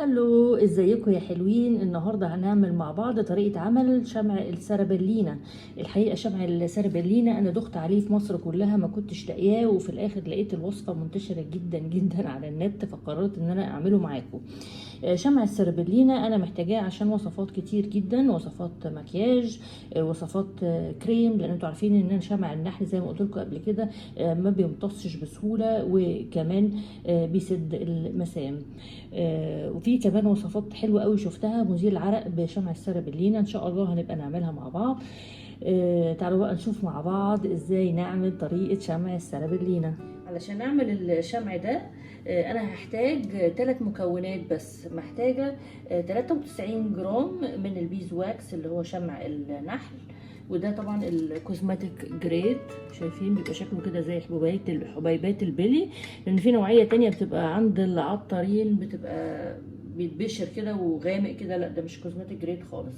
الو، ازيكم يا حلوين؟ النهارده هنعمل مع بعض طريقه عمل شمع السربلينا. الحقيقه شمع السربلينا انا دخت عليه في مصر كلها، ما كنتش لاقياه، وفي الاخر لقيت الوصفه منتشره جدا جدا على النت، فقررت ان انا اعمله معاكم. شمع السربلينا انا محتاجاه عشان وصفات كتير جدا، وصفات مكياج، وصفات كريم، لان انتوا عارفين ان شمع النحل زي ما قلت لكم قبل كده ما بيمتصش بسهوله، وكمان بيسد المسام. وفي كمان وصفات حلوه قوي شفتها مزيل العرق بشمع السربلينا، ان شاء الله هنبقى نعملها مع بعض. تعالوا بقى نشوف مع بعض ازاي نعمل طريقه شمع السربلينا. علشان نعمل الشمع ده انا هحتاج 3 مكونات بس. محتاجه 93 جرام من البيز واكس اللي هو شمع النحل، وده طبعا الكوزماتيك جريد، شايفين بيبقى شكله كده زي حبيبات البلي، لان في نوعيه تانية بتبقى عند العطارين بتبقى بيتبشر كده وغامق كده، لا ده مش كوزماتيك جريد خالص.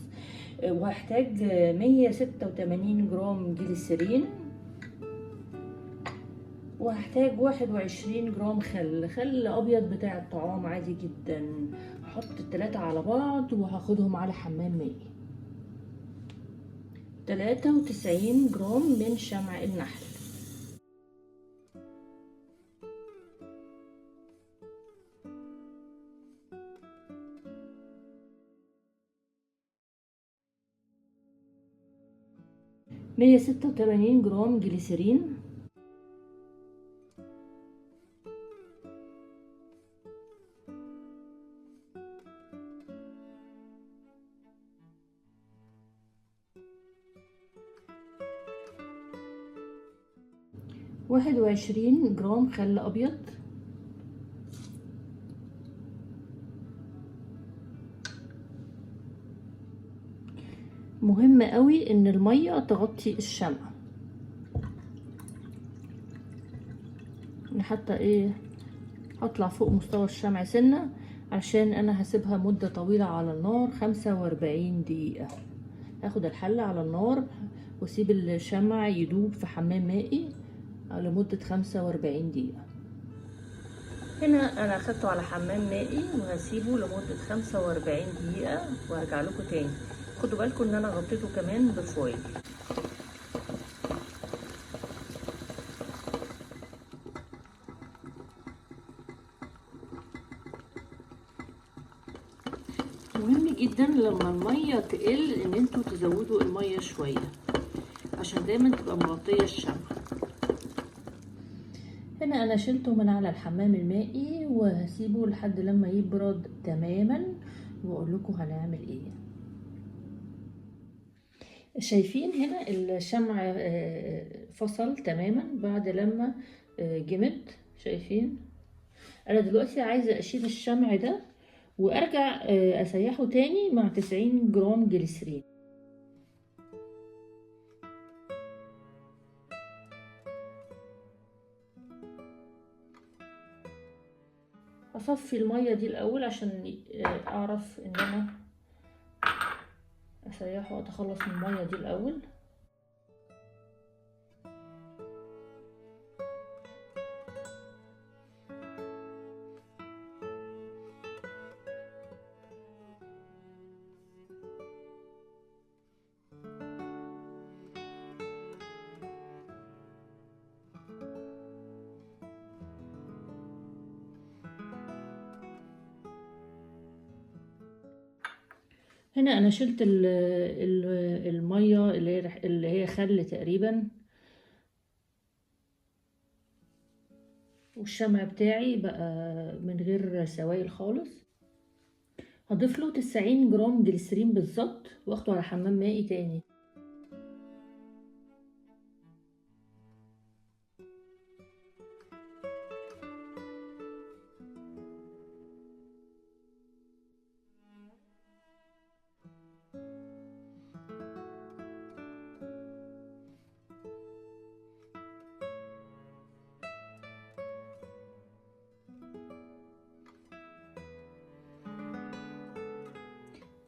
وهحتاج 186 جرام جليسرين، وهحتاج 21 جرام خل ابيض بتاع الطعام عادي جدا. هحط التلاتة على بعض وهاخدهم على حمام مائي. 93 جرام من شمع النحل. مية ستة وتمانين جرام جليسرين. واحد وعشرين جرام خل ابيض. مهم قوي ان المية تغطي الشمع، حتى ايه هطلع فوق مستوى الشمع سنة، عشان انا هسيبها مدة طويلة على النار 45 دقيقة. هاخد الحلة على النار واسيب الشمع يدوب في حمام مائي لمدة 45 دقيقة. هنا انا اخدته على حمام مائي وهسيبه لمدة 45 دقيقة وهرجع لكم تاني. خدوا بالكم ان انا غطيته كمان بفويل. مهم جدا لما المية تقل ان انتوا تزودوا المية شوية عشان دايما تبقى مغطية الشمع. هنا انا شلته من على الحمام المائي وهسيبه لحد لما يبرد تماما واقول لكم هنعمل ايه. شايفين هنا الشمع فصل تماما بعد لما جمد. شايفين؟ انا دلوقتي عايزة اشيل الشمع ده وارجع اسيحه تاني مع 90 جرام جليسرين. هصفي المية دي الاول عشان اعرف ان انا اسيحه واتخلص من المية دي الاول. هنا انا شلت المية اللي هي خل تقريبا، والشمع بتاعي بقى من غير سوائل خالص. هضيف له 90 جرام جليسرين بالظبط واخده على حمام مائي تاني.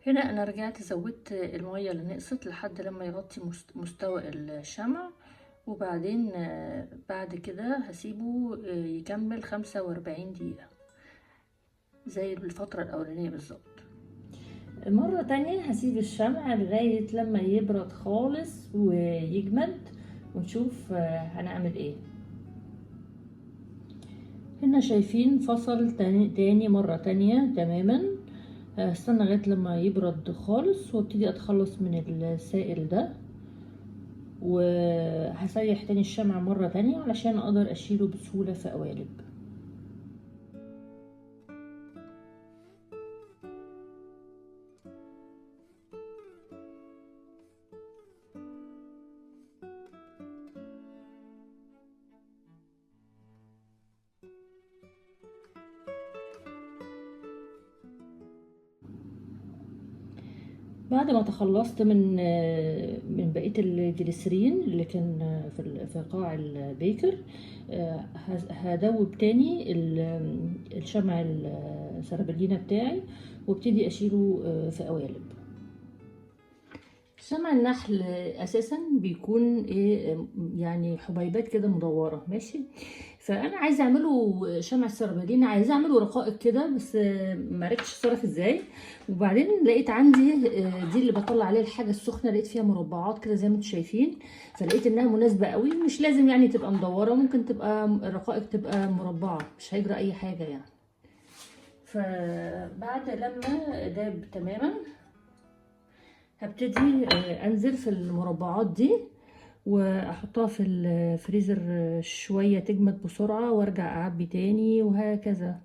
هنا انا رجعت زودت المية اللي نقصت لحد لما يغطي مستوى الشمع، وبعدين بعد كده هسيبه يكمل 45 دقيقة. زي الفترة الأولانية بالظبط. مرة تانية هسيب الشمع لغاية لما يبرد خالص ويجمد ونشوف هنعمل ايه. هنا شايفين فصل تاني مرة تانية تماما. هستنى لغاية لما يبرد خالص وابتدي اتخلص من السائل ده، وهسيح تاني الشمع مرة تانية علشان اقدر اشيله بسهولة في قوالب. بعد ما تخلصت من بقيه الجليسرين اللي كان في قاع البيكر، هدوب تاني الشمع السرابلينا بتاعي وابتدي اشيله في قوالب. شمع النحل اساسا بيكون ايه يعني حبيبات كده مدوره ماشي، فانا عايزه اعمله شمع السرابلين، عايزه اعمله رقائق كده بس ما عرفتش اتصرف ازاي. وبعدين لقيت عندي دي اللي بطلع عليها الحاجه السخنه، لقيت فيها مربعات كده زي ما انتم شايفين، فلقيت انها مناسبه قوي. مش لازم يعني تبقى مدوره، ممكن تبقى الرقائق تبقى مربعه، مش هيجرى اي حاجه يعني. فبعد لما داب تماما هبتدي انزل في المربعات دي واحطها في الفريزر شوية تجمد بسرعة وارجع اعبي تاني وهكذا.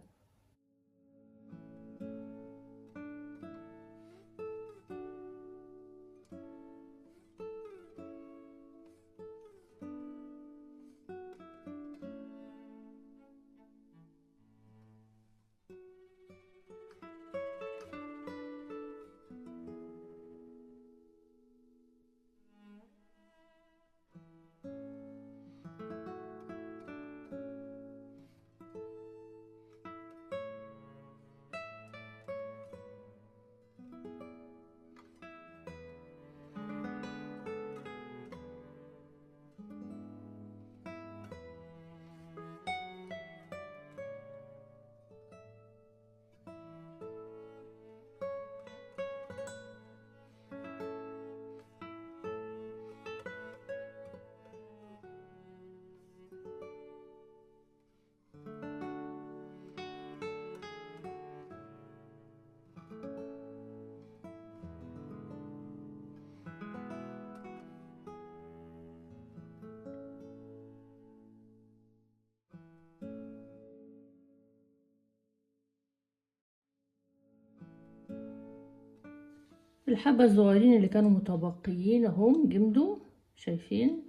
الحبة الصغيرين اللي كانوا متبقيين اهم جمدوا، شايفين؟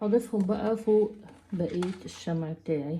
هضيفهم بقى فوق بقية الشمع بتاعي.